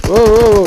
ఓ ఓ ఓ.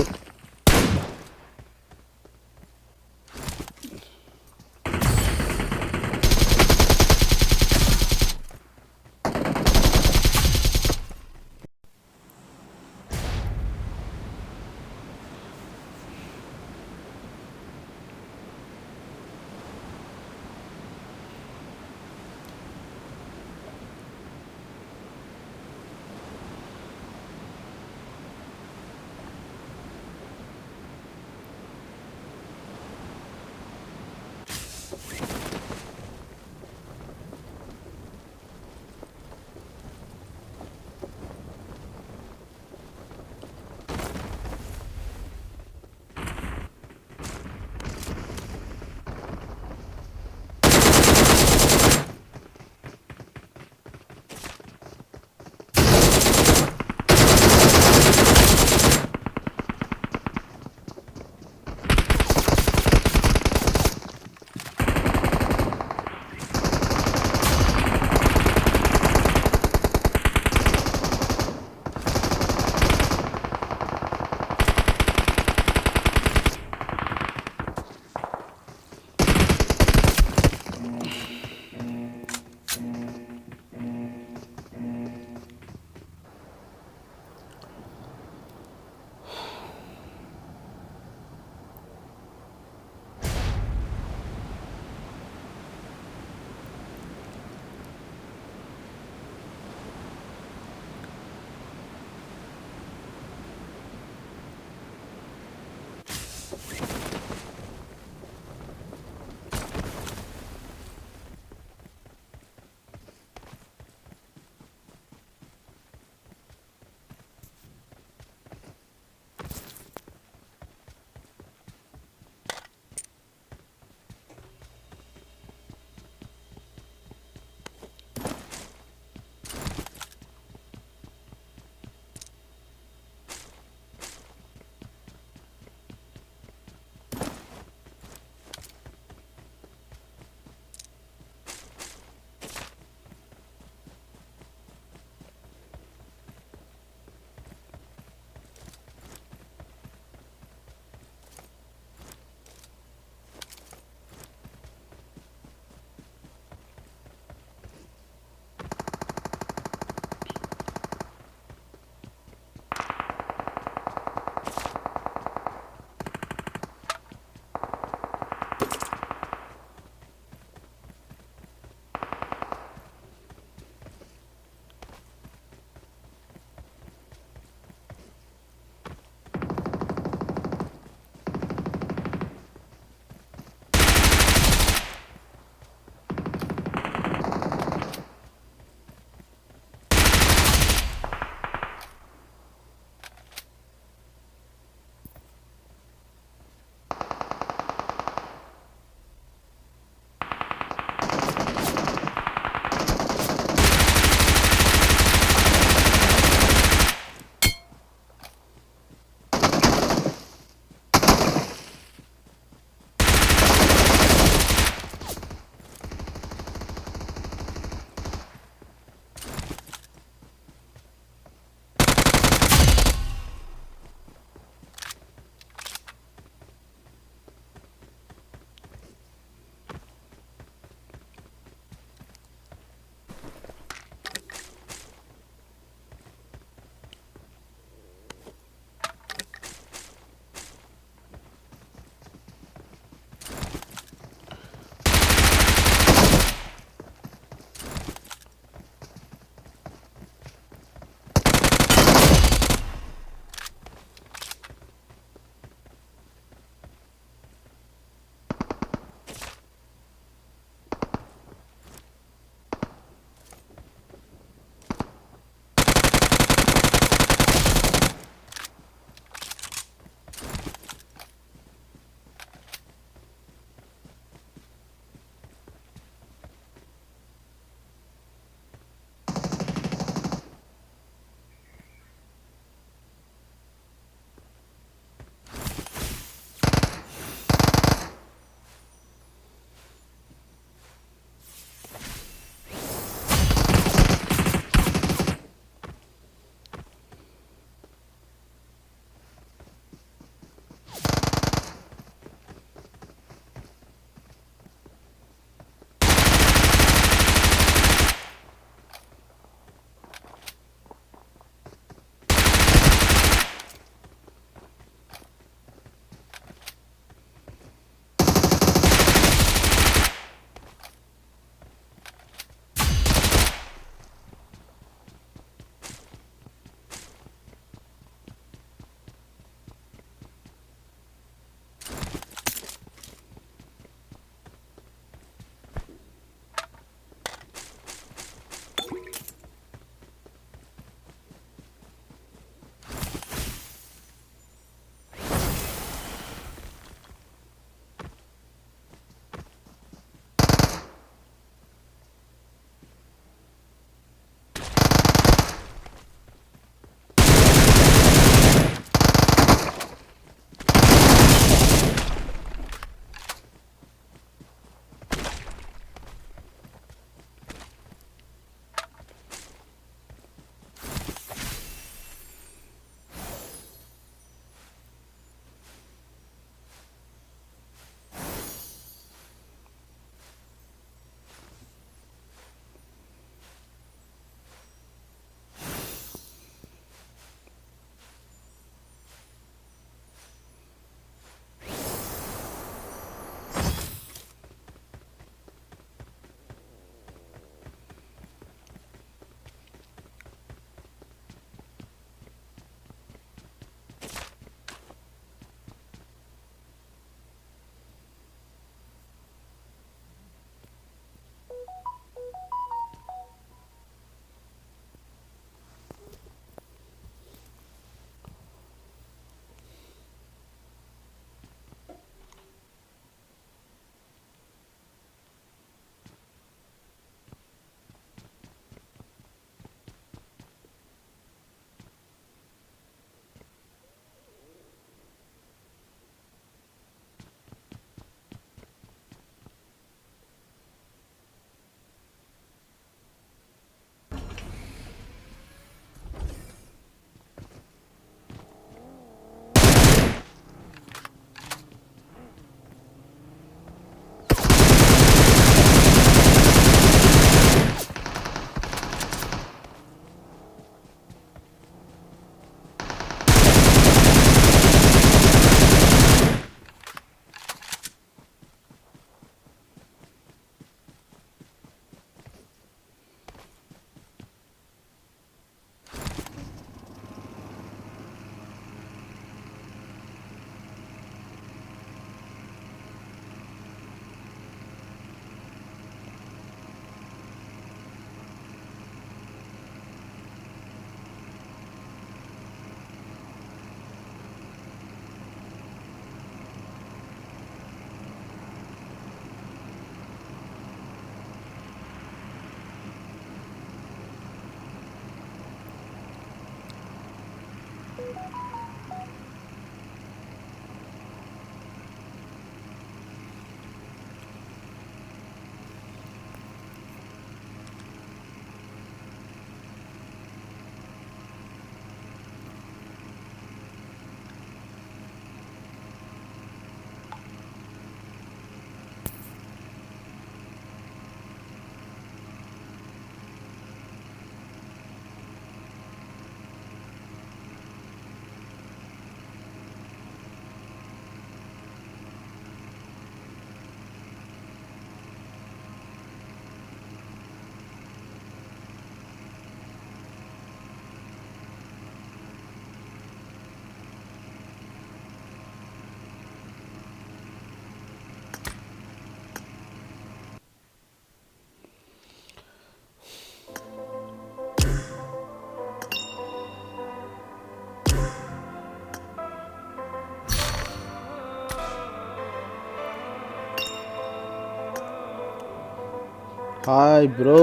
Hi bro,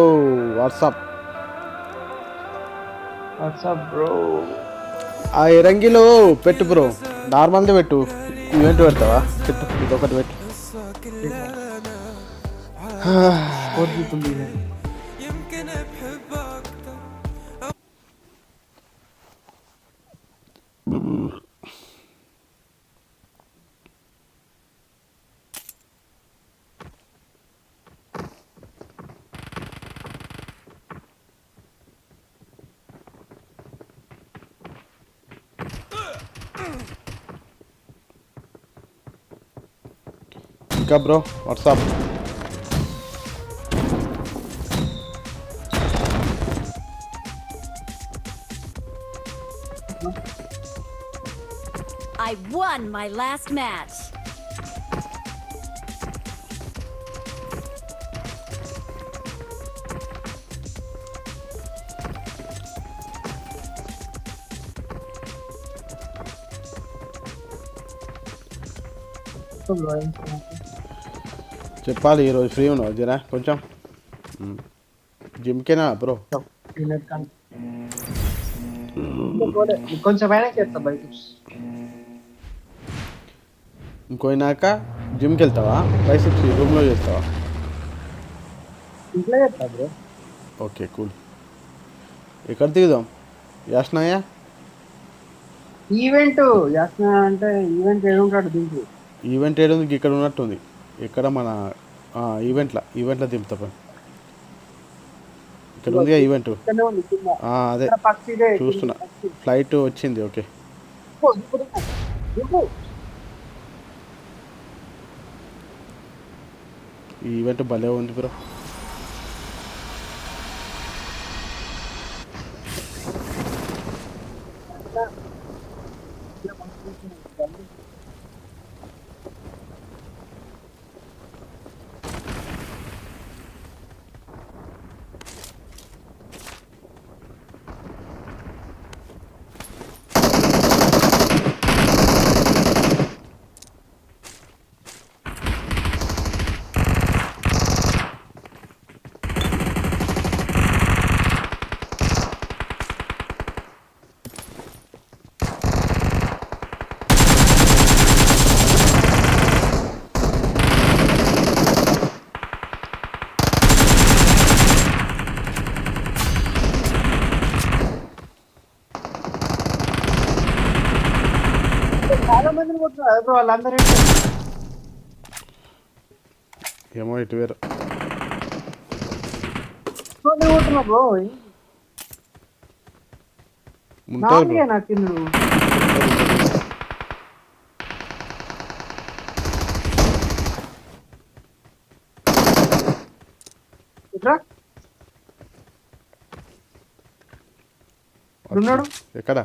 what's up bro. ఆ ఎరంగిలో పెట్టు బ్రో, నార్మల్ది పెట్టు. ఈవెంట్ పెడతావా? పెట్టు, ఇదొకటి పెట్టు. ఇంకా bro WhatsApp I won my last match. చెప్పాలి. ఈరోజు ఫ్రీ ఉన్నావు జరా కొంచెం? జిమ్కేనా బ్రో? కొంచెం అయినా చేస్తా బయట. ఇంకోయినాక జిమ్కి వెళ్తావా? బైసిప్స్ రూమ్లో చేస్తావా? ఇంట్లో చేస్తా బ్రో. Okay cool. ఎక్కడ దిగుదాం? యాష్నాయా ఈవెంట్ చేస్తున్నా అంటే ఈవెంట్ ఏడుంటాడు దింపు. ఈవెంట్ ఏడుంది? ఇక్కడ ఉన్నట్టుంది. ఇక్కడ మన ఈవెంట్లో దింపుతా పని. ఇక్కడ ఉందిగా ఈవెంట్. అదే చూస్తున్నా, ఫ్లైట్ వచ్చింది. ఓకే ఈ ఈవెంట్ భలే ఉంది బ్రో. చాలా మందిని కొట్టున్నారు బ్రో. వాళ్ళందరూ ఏమో ఇటు వేరు కొట్టున్నా బ్రో. ఉంటుంది బ్రో. నాకు కింద ఉన్నాడు. ఎక్కడ?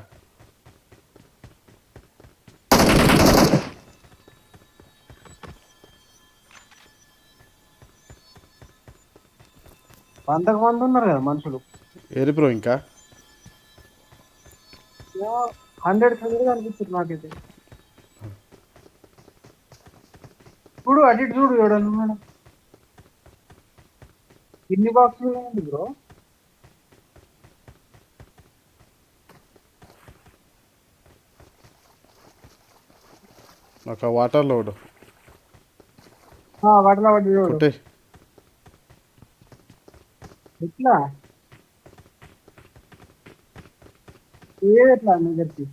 అంతకుమంది ఉన్నారు కదా మనుషులు. ఏరి బ్రో ఇంకా 100 అనిపిస్తుంది నాకైతే. చూడు అటు ఇటు చూడు, ఎవడన్నా ఇన్ని బాక్సులు ఉంది బ్రో. ఒక వాటర్ లోడ్ వాటిలో వాటి చూడు కొట్టే. ఎట్లా ఏది ఎట్లా నీ దగ్గరికి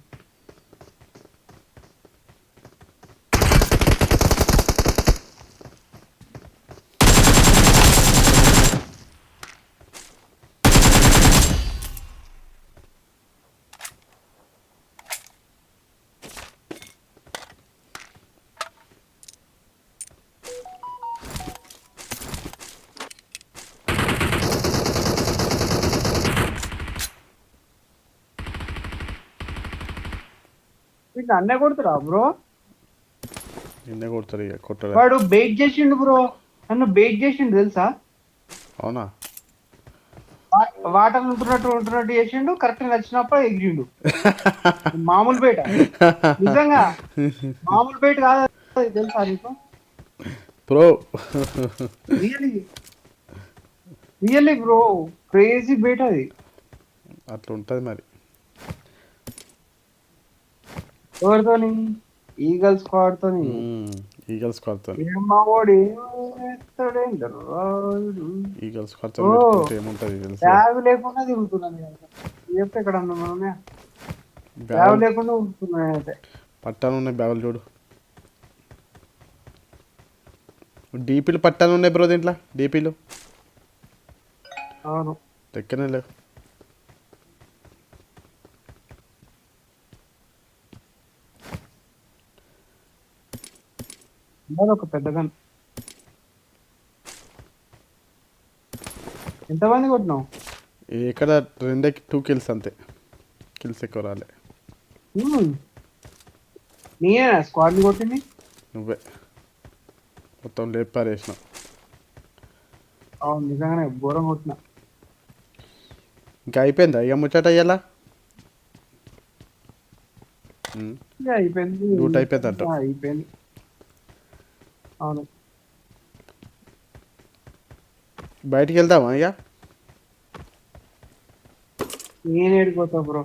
వీటిని అన్నే కొడుతురా బ్రో నిన్నే కొడతారు ఇక కొట్టడా. వాడు బెయిట్ చేసిండు బ్రో నన్ను బెయిట్ చేసిండు తెలుసా అవునా? వాటర్ ఉంటున్నట్టు చేసిండు కరెక్ట్ నచ్చినప్పుడు ఎగిరిండు మామూలు బయట నిజంగా మామూలు బయట కాదు అది తెలుసా నీకు bro really really bro crazy బయట అది అట్లా ఉంటుంది మరి. ఎవరితోని ఈగల్ స్క్వాడ్ తోని ఈగల్స్ కొడతాను. మా వాడు ఈగల్స్ కొడతాను ఏముంటుంది తెలుసు. బ్యాగ్ లేకుండా తిరుగుతున్నాను చెప్తే ఇక్కడ మనమే బ్యాగ్ లేకుండా తిరుగుతున్నాను అయితే పట్టాలు ఉన్నాయి బ్యాగులు చూడు. డీపీలు పట్టాలు ఉన్నాయి బ్రో దీంట్లో. డీపీలు అవును లెక్కనే లేవు. ఒక పెద్ద గన్ ఎంతమంది కొట్టినావు ఇక్కడ 2 కిల్స్ అంతే. కిల్స్ ఎక్కువ రాలే. నేనేనా స్క్వాడ్ని కొట్టింది నువ్వే మొత్తం లేపారేసినావు. అవును నిజంగానే ఘోరం కొట్టిన ఇంకా అయిపోయిందా ఇక ముచ్చట అయ్యేలా? అయిపోయింది లూట్ అయిపోయిందంట. అయిపోయింది అవును బయటికి వెళ్దామా ఇక? నేను ఏడిపోతా బ్రో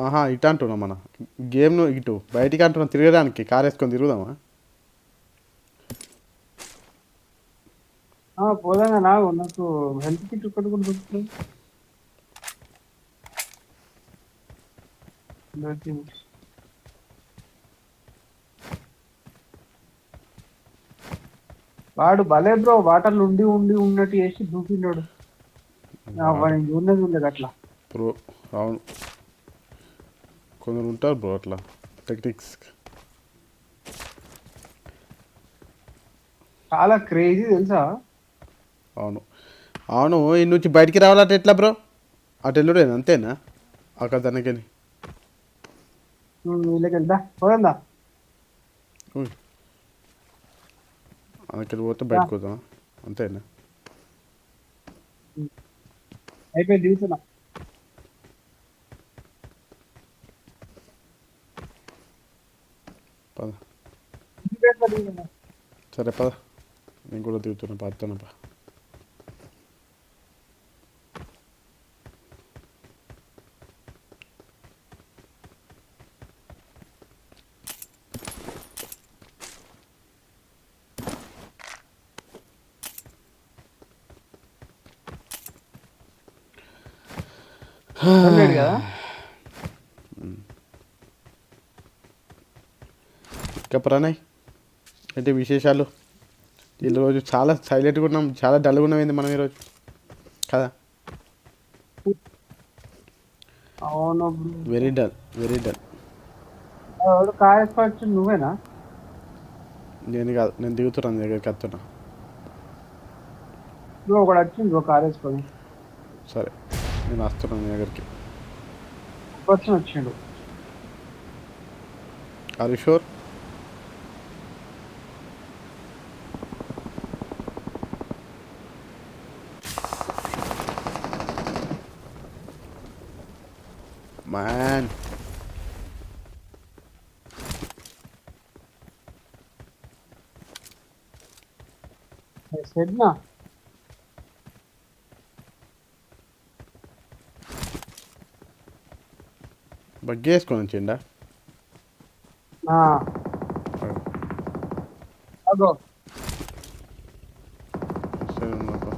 ఆహా ఇటు అంటున్నాం మన గేమ్ను ఇటు బయటికి అంటున్నాం తిరగడానికి. కార్ వేసుకొని తిరుగుదామా? పోదాగా నాకు హెల్త్ కిట్ ఒక్కటి కూడా దొరుకుతుంది వాడు భలే బ్రో వాటర్లు ఉన్నట్టు చేసి దూకిండాడు వాడిని ఉన్నది అట్లా బ్రో. అవును కొందరు ఉంటారు బ్రో అట్లా టెక్నిక్స్. చాలా క్రేజీ తెలుసా. అవును అవును ఈ నుంచి బయటికి రావాలంటే ఎట్లా బ్రో? అటు వెళ్ళుడేనా అంతేనా? అక్కడ దానికి వీళ్ళకి వెళ్దా పోదా అక్కడ పోతే బయటకు పోతాం అంతేనా? అయిపోయి దిగుతున్నా పద. సరే పద నేను కూడా దిగుతున్నా పడుతున్నా. కదా ఇంకా ప్రణయ్ ఏంటి విశేషాలు? ఈరోజు చాలా సైలెంట్గా ఉన్నాం, చాలా డల్గా ఉన్నాం మనం ఈరోజు కదా? అవును వెరీ డల్ వెరీ డల్. కాయచ్చు నువ్వేనా? నేను కాదు, నేను దిగుతున్నాను నీ దగ్గరికి వస్తున్నా. నువ్వు ఒకటి వచ్చింది ఒక కార్ వేసుకొని. సరే నేను వస్తున్నాను నీ దగ్గరికి. వచ్చిండు ఆర్ యు షూర్? Man. సెడ్నా బగ్గి వేసుకొని వచ్చిండా? అగో సరే ఉన్నా బ్రో.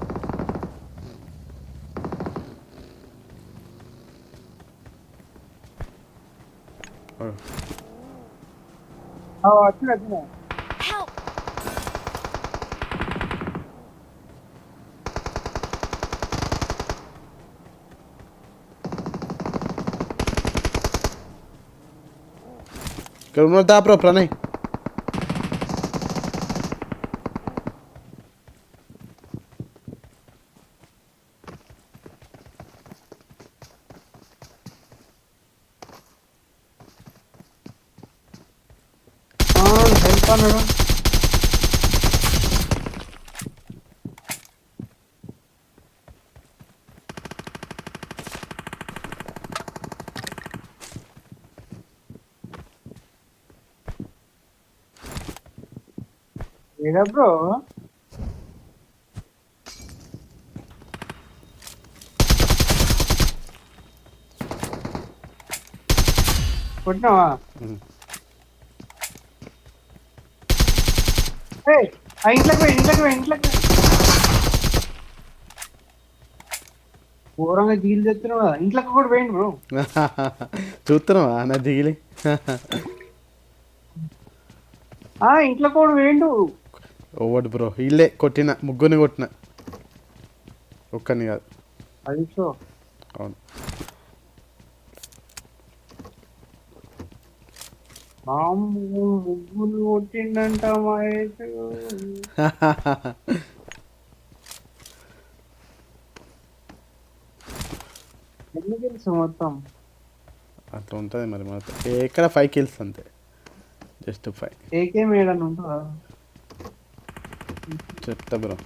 వచ్చిన Help! ఇక్కడ ఉన్నాడు దా బ్రో ప్రణయ్. హెల్ప్ అన్నాడు. ఏడా బ్రో కొట్టినావా? ఉమ్. ఏయ్, ఆ ఇంట్లోకి పోయి ఇంట్లోకి పోయి. ఘోరంగా జీలు తెస్తున్నావు కదా, ఇంట్లోకి కూడా పోయింది బ్రో. చూస్తున్నావా నా దిగిలి. ఇంట్లోకి కూడా పోయిండు. ఓవడు బ్రో ఇల్లే కొట్టిన ముగ్గురిని కొట్టిన ఒక్కని కాదు. అది సో అవును. ముగ్గులు కొట్టిండంట మహేష్. ఎన్ని తెలుసు మొత్తం? అట్లా ఉంటుంది మరి మాత్రం ఎక్కడ 5 kills అంతే, జస్ట్ 5. ఏకేం ఏడని ఉంటుందా? చెప్తా బ్రో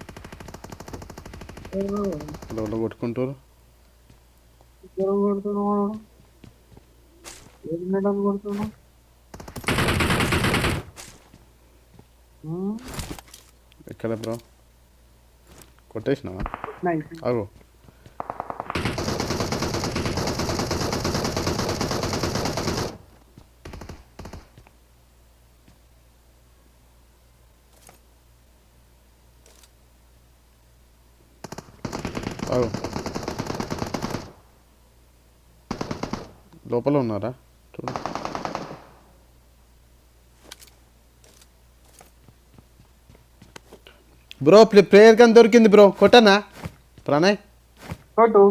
లోపల కొట్టుకుంటారు. ఇద్దరు కొడుతున్నావు, ఏడు మేడం కొడుతున్నావు. ఎక్కడ బ్రో కొట్టేసినావా? నైస్. అగో అగో లోపల ఉన్నారా చూడు. బ్రో ప్లేయర్ కానీ దొరికింది బ్రో, కొట్టనా ప్రణయ్? కొట్టు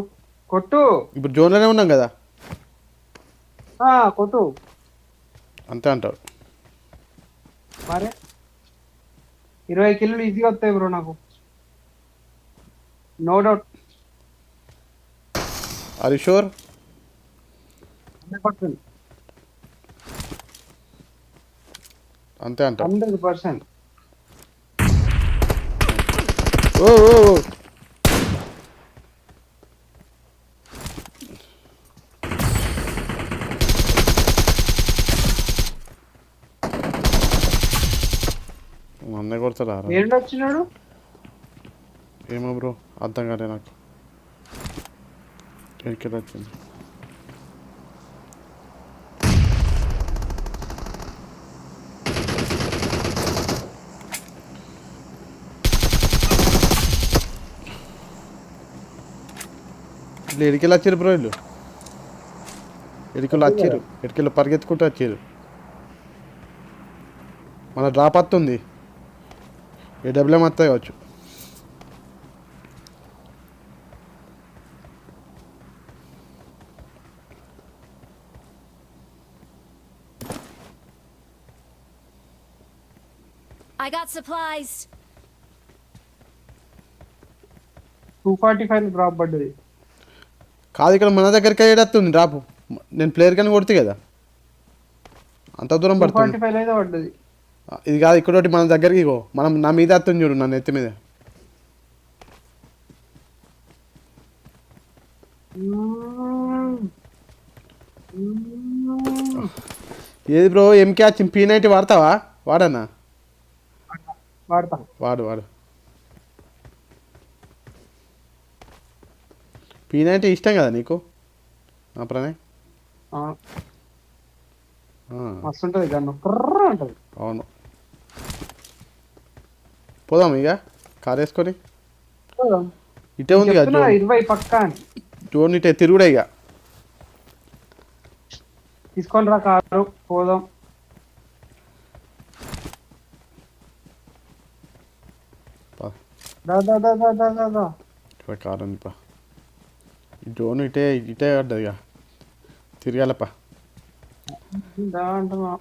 కొట్టు ఇప్పుడు జోన్లోనే ఉన్నాం కదా. కొట్టు అంతే అంటారు. మరి 20 కిలోలు ఈజీగా వస్తాయి బ్రో నాకు, no doubt. Are you sure? 100%. అంతే అంటారు. 100%. ఓ ఓ ఓ. అన్నీ కొడతారా? ఏంటి వచ్చినాడు? ఏమో బ్రో అర్థం కాలే నాకు. ఎక్కడ వచ్చింది? వీళ్ళు ఎడికెళ్ళి వచ్చారు బ్రో? వీళ్ళు ఎడికెళ్ళి వచ్చారు, ఎడికెళ్ళి పరిగెత్తుకుంటూ వచ్చారు. మన డ్రాప్ వస్తుంది, ఏడబ్ల్యూఎం వస్తాయి కావచ్చు. I got supplies. 245 డ్రాప్ పడ్డది. కాదు ఇక్కడ మన దగ్గరికి ఏడొస్తుంది డ్రాప్. నేను ప్లేయర్ కానీ కొడితే కదా అంత దూరం పడుతుంది. 245 అయితే పడ్డది. ఇది కాదు ఇక్కడ మన దగ్గరికి ఇగో, మనం నా మీద వస్తుంది చూడు, నన్ను ఎత్తి మీద. ఏది బ్రో ఎంకే వచ్చింది? P90 వాడతావా? వాడనా? వాడతా. వాడు వాడు P90 ఇష్టం కదా నీకు ప్రణయ్? మస్తు ఉంటుంది గన్ను, ఉంటుంది. అవును. పోదాం ఇక కార్ వేసుకొని ఇటే ఉంది కదా చెప్తున్నా 20 పక్కా అని. జోన్ ఇటే తిరుగుడే ఇక తీసుకొని రా కారు పోదాం. పా. దా దా దా దా దా దా దా. ఇక్కడ కార్ ఉంది పా ఈ జోన్ ఇటే ఇటే పడ్డది ఇక తిరగాలపా దా అంటున్నా.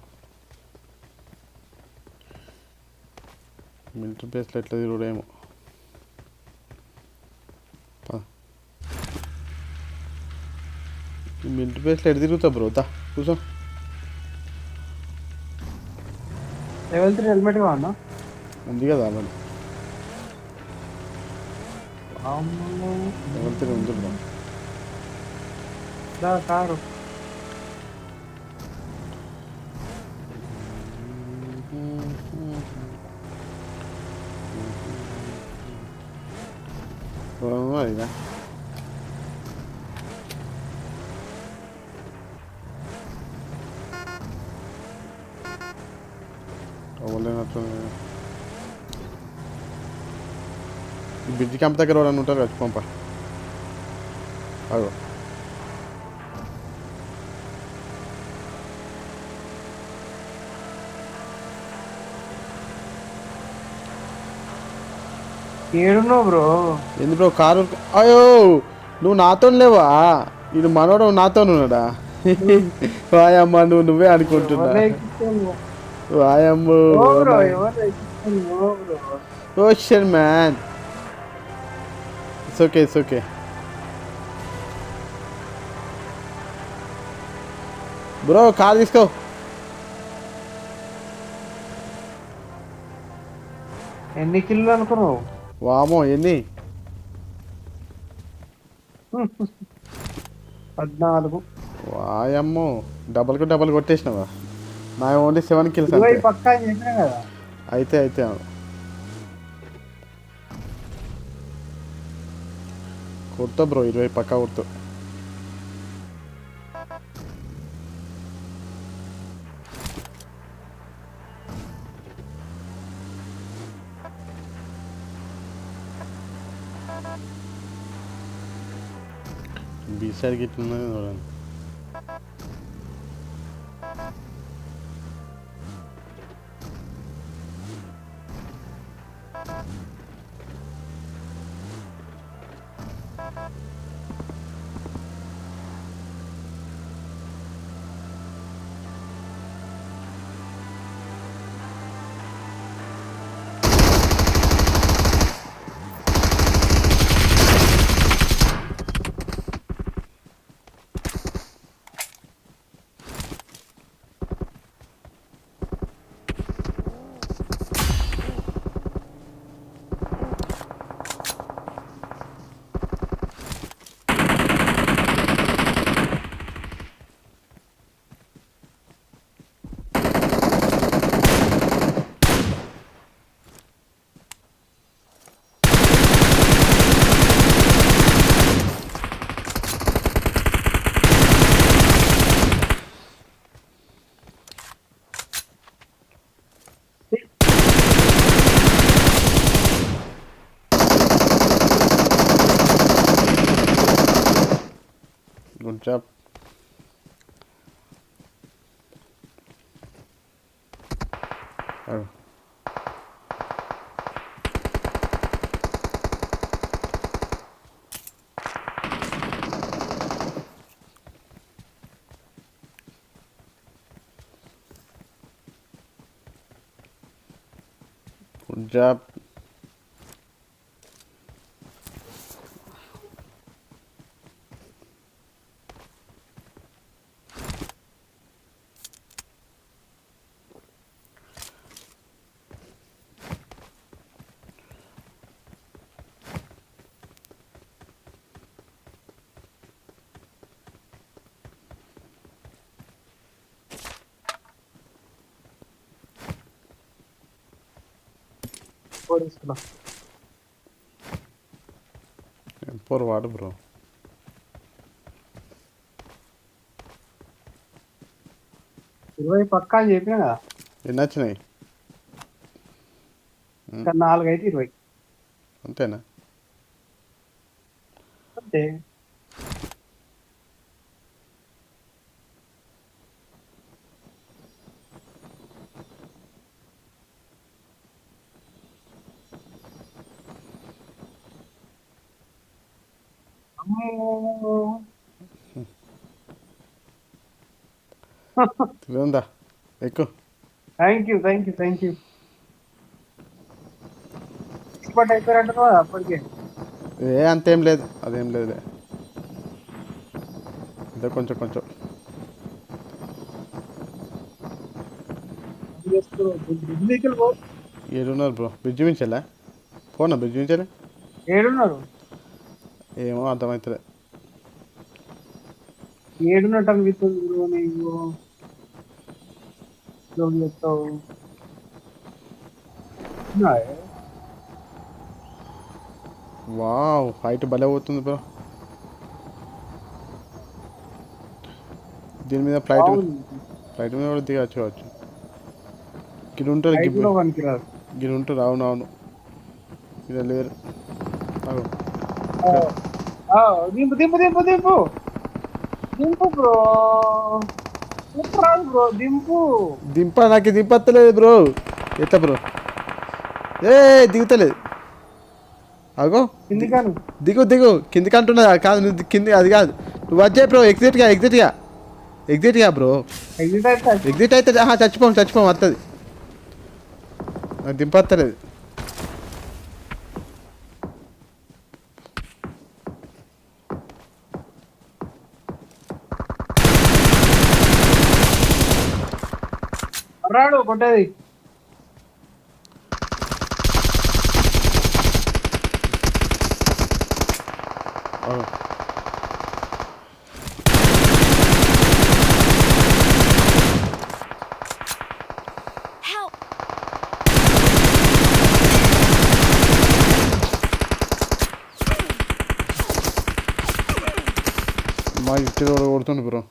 మిలిటరీ ప్లేస్లో ఎట్లా తిరుగుడేమో మిలిటరీ ప్లేస్లో ఎటు తిరుగుతావు బ్రో దా కూర్చో లెవెల్ 3 హెల్మెట్ కావన్నా. ఉంది కదా మరి ఎవరితో ఉంది బ్రో దా కారు. ఇక అవ్వలేనట్టు ఈ బ్రిడ్జ్ క్యాంప్ దగ్గర ఎవరన్నా ఉంటారు వచ్చి పంప అగో ఏడున్నావు బ్రో? ఎందు బ్రో కారు అయ్యో నువ్వు నాతో లేవా ఇది మనోడు నాతో ఉన్నాడా వాయమ్మ నువ్వే అనుకుంటున్నా వాయమ్మ ocean man it's okay it's okay bro car తీసుకో ఎన్ని కిలోలు అనుకున్నావు? వామో ఎన్ని 14. వాయమ్మో డబల్కు డబల్ కొట్టేసినావా నా ఓన్లీ 7 kills 20 అంతే పక్కా అని చెప్పినా కదా. అయితే కొడతా బ్రో 20 పక్కా కొడుతూ బీ సైడ్కి ఇట్లున్నది చూడండి గుడ్ జాబ్ గుడ్ జాబ్ తీసుకున్నా. పోరు వాడు బ్రో 20 పక్కా అని చెప్పినా కదా. ఎన్ని వచ్చినాయి ఇంకా 4 అయితే 20 అంతేనా? అంతే. అమ్మో. ఉందా ఎక్కువ థ్యాంక్ యూ ఎక్స్పర్ట్ అయిపోయారంటారు అప్పటికే. అంతేం లేదు, అదేం లేదులే, ఇదే కొంచెం కొంచెం. ఏడున్నారు బ్రో? బ్రిడ్జ్ మించెలా పోనా? బ్రిడ్జ్ మించలే ఏడున్నారు? ఏమో అర్థమవుతుంది. ఏడున్నట్టు అనిపిస్తుంది బ్రో నీకు. చెప్తావు వావ్, హైట్ భలే పోతుంది బ్రో. దీని మీద ఫ్లైట్ మీద కూడా దిగచ్చు కావచ్చు. గిరి ఉంటారు, గిరి ఉంటారు. అవునవును, ఇలా లేరు. దింపు దింపు దింపు దింపు దింపు బ్రో. రాదు బ్రో, దింపు. నాకు దింపత్తలేదు బ్రో. ఎట్లా బ్రో? దిగుతలేదు. అగో కిందికాను దిగు కిందికి అంటున్నా కాదు, నువ్వు కింది అది కాదు, నువ్వు వచ్చే బ్రో. ఎగ్జిట్గా బ్రో. ఎగ్జిట్ అయితే చచ్చిపోం వస్తుంది. నాకు దింపత్తలేదు. రాడు కొట్టేది. Help! మా ఇంటి కొడుతుంది బ్రో.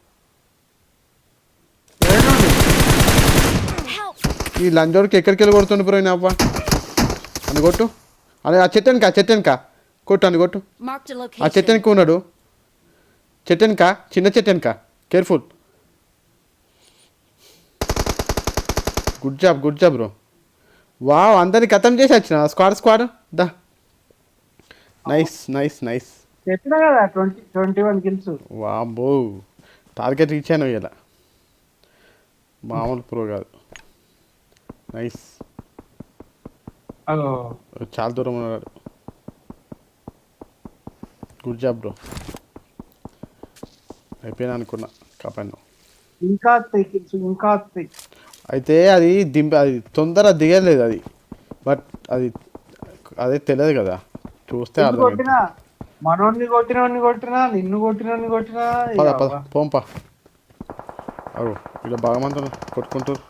Help! ఈ లంజోడికి ఎక్కడికి వెళ్ళి కొడుతుంది బ్రో ఈ అవ్వ. అని కొట్టు, అని ఆ చెట్టెనక కొట్టు, అని కొట్టు. Marked a ఆ location. చెట్టెనక ఉన్నాడు, చిన్న చెట్టెనక. Careful. Good job bro. Wow, అందరిని ఖతం చేసి వచ్చిన స్క్వాడ్ దా. నైస్. చెప్పినా కదా 21 కిల్స్. వాంబో, టార్గెట్ రీచ్ అయినా ఇలా మామూలు ప్రో కాదు. నైస్. చాలా దూరం ఉన్నాడు. Good job bro. అయిపోయినా అనుకున్నా, కాపాడినా. ఇంకా వస్తాయి. అయితే అది అది తొందర దిగలేదు అది, బట్ అదే తెలియదు కదా, చూస్తే అర్థం. కొట్టినా మనోడిని కొట్టినా నిన్ను కొట్టినా పద పోంపా. అవు ఇలా బాగా మంది కొట్టుకుంటారు.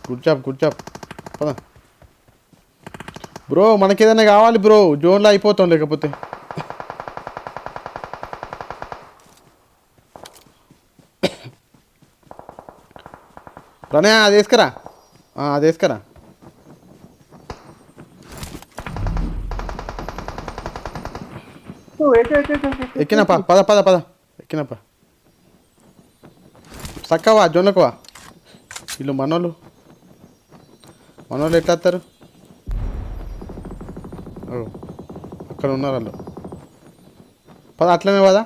గుడ్ జాబ్ పద బ్రో. మనకి ఏదైనా కావాలి బ్రో, జోన్లో అయిపోతాం లేకపోతే. ప్రణయ్ అది వేసుకరా. ఎక్కినప్పా, పద ఎక్కినప్పా. చక్కవా జోన్లకువా. వీళ్ళు మనోళ్ళు ఎట్లా వస్తారు? అక్కడ ఉన్నారు వాళ్ళు. పద అట్లనే పదా.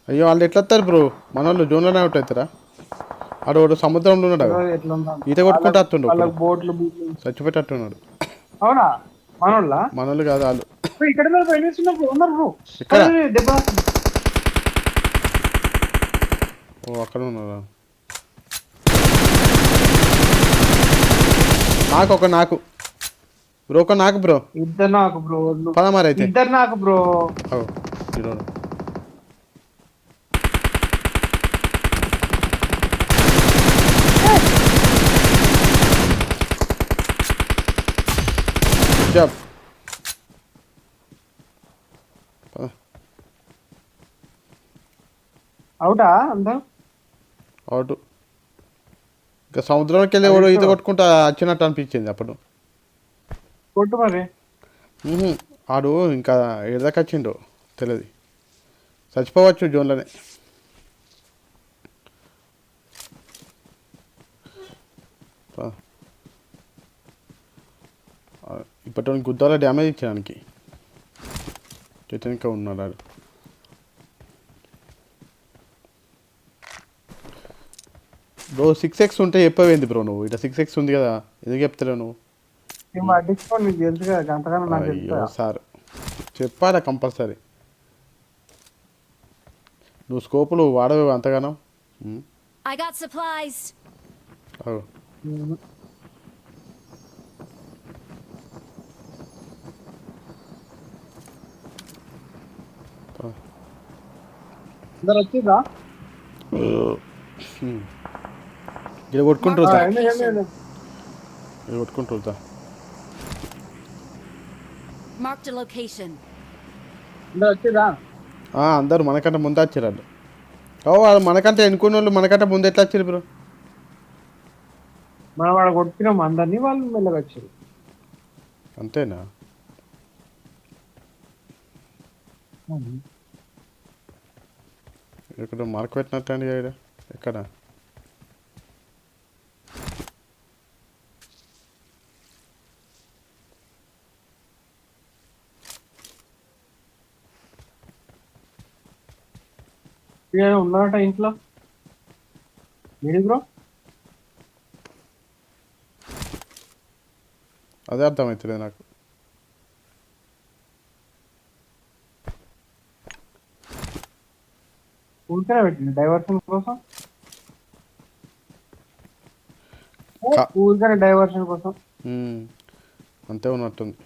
అయ్యో, వాళ్ళు ఎట్లా వస్తారు బ్రో? మనోళ్ళు జోన్లోనే అవుట్ అవుతారా? ఆడు సముద్రంలో ఉన్నాడు, ఈత కొట్టుకుంటూ వస్తుండు, చచ్చిపోయేటట్టున్నాడు. అవునా? మనోళ్ళు కాదు వాళ్ళు. ఇక్కడ అక్కడ ఉన్నారా? నాకు బ్రో. ఇద్దరు నాకు బ్రో. పద మరి అయితే. ఇద్దరు నాకు బ్రో. జాబ్ అవుటా అందరూ? అవుట్. ఇంకా సముద్రంలోకి వెళ్ళి ఎవడో ఈత కొట్టుకుంటా వచ్చినట్టు అనిపించింది అప్పుడు. కొట్టు మరి. ఆడు ఇంకా ఎడదాకా వచ్చిండో తెలియదు. చచ్చిపోవచ్చు జోన్లోనే. ఇప్పటి గుద్దాల డ్యామేజ్ ఇచ్చేదానికి ఇంకా ఉన్నాడు ఆడు. బ్రో 6x ఉంటే చెప్పవేంది బ్రో నువ్వు? ఇట్లా 6x ఉంది కదా, ఎందుకు చెప్తలేవు నువ్వు? పట్టించుకోండి, నీకు తెలుసు కదా గంటగానో నాకు అయ్యో తెలుసు. సార్ చెప్పాలా కంపల్సరీ. నువ్వు స్కోపులు వాడవు అంతగానో. I got supplies. అందరు వచ్చిందా? ఇలా కొట్టుకుంటుందా? ఇలా కొట్టుకుంటుందా? Marked a location. అందరు వచ్చిందా? అందరూ మనకంటే ముందే వచ్చారు వాళ్ళు. వాళ్ళు మనకంటే ఎన్నుకున్న వాళ్ళు మనకంటే ముందు ఎట్లా వచ్చారు బ్రో? మనం వాడు కొట్టినాం అందరినీ, వాళ్ళు మెల్లగా వచ్చారు. అంతేనా? ఇక్కడ మార్క్ పెట్టినట్టు అండి. ఎక్కడ? ఉన్నారట ఇంట్లో. AD bro? అదే అర్థమవుతుంది నాకు. ఊరికనే పెట్టింది డైవర్షన్ కోసం. ఊరికనే డైవర్షన్ కోసం. అంతే ఉన్నట్టుంది.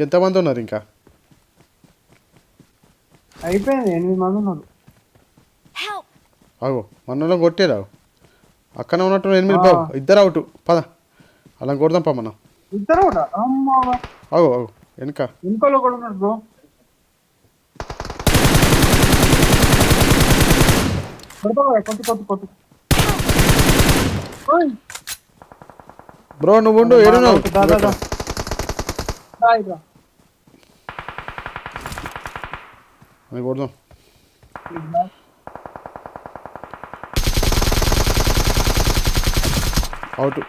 ఎంతమంది ఉన్నారు ఇంకా? అయిపోయింది, 8 మంది ఉన్నారు. Help! అగో మనలో కొట్టేరావు. అక్కనే ఉన్నట్టు 8 బాబు, ఇద్దరు అవుట్. పద అలా కొడదాం పా మనం. ఇద్దరు కూడా? అమ్మా, అగో అగో వెనుక ఇంకోలో కూడా ఉన్నాడు బ్రో. కొట్టు. బ్రో నువ్వు ఉండు, ఏడున్నావు? కొడదాం. అవుట్.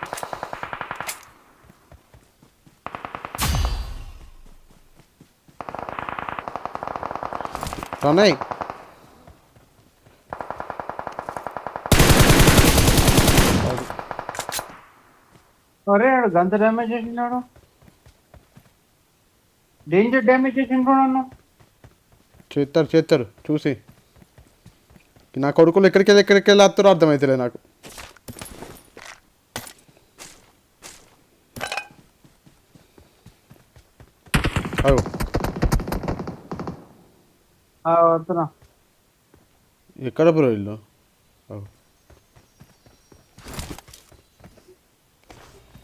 ప్రణయ్ అరే గంత డ్యామేజ్ చేసినాడు. డేంజర్ డ్యామేజ్ చేసిండు నన్ను. చేస్తారు చూసి. నా కొడుకులు ఎక్కడికి వెళ్ళి వస్తారో అర్థమవుతలే నాకు. అవు వస్తున్నా. ఎక్కడ బ్రో ఇల్లు?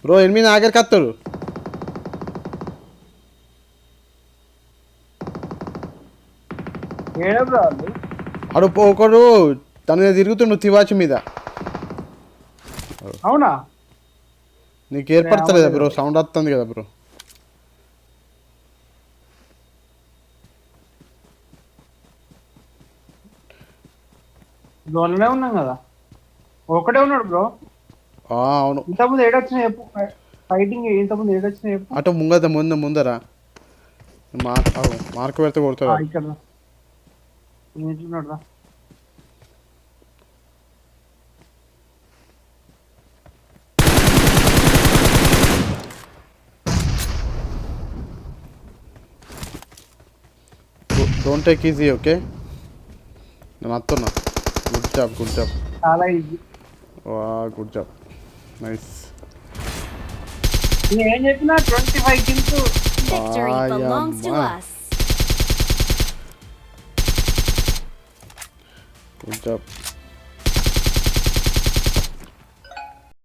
బ్రో 8 ఆఖరికి వస్తారు. అడు ఒకడు తన మీద తిరుగుతుండు తివాచి మీద. అవునా? నీకు ఏర్పడతలేదా బ్రో? సౌండ్ వస్తుంది కదా బ్రో. జోన్లోనే ఉన్నాం కదా. ఒకటే ఉన్నాడు బ్రో. అవును. ఇంతకుముందు ఏడొచ్చినా చెప్పు. ఫైటింగ్ ఇంతకుముందు ఏడొచ్చినా చెప్పు. అటు ముందరా మార్క్ పెడితే కొడతాడు. ఇక్కడ నిల్చున్నాడు రా. Don't take easy, okay? నేను వస్తున్నా. Good job. చాలా ఈజీ. Good job, nice. నేను చెప్పిన 25 kills. Victory belongs to us. Good job.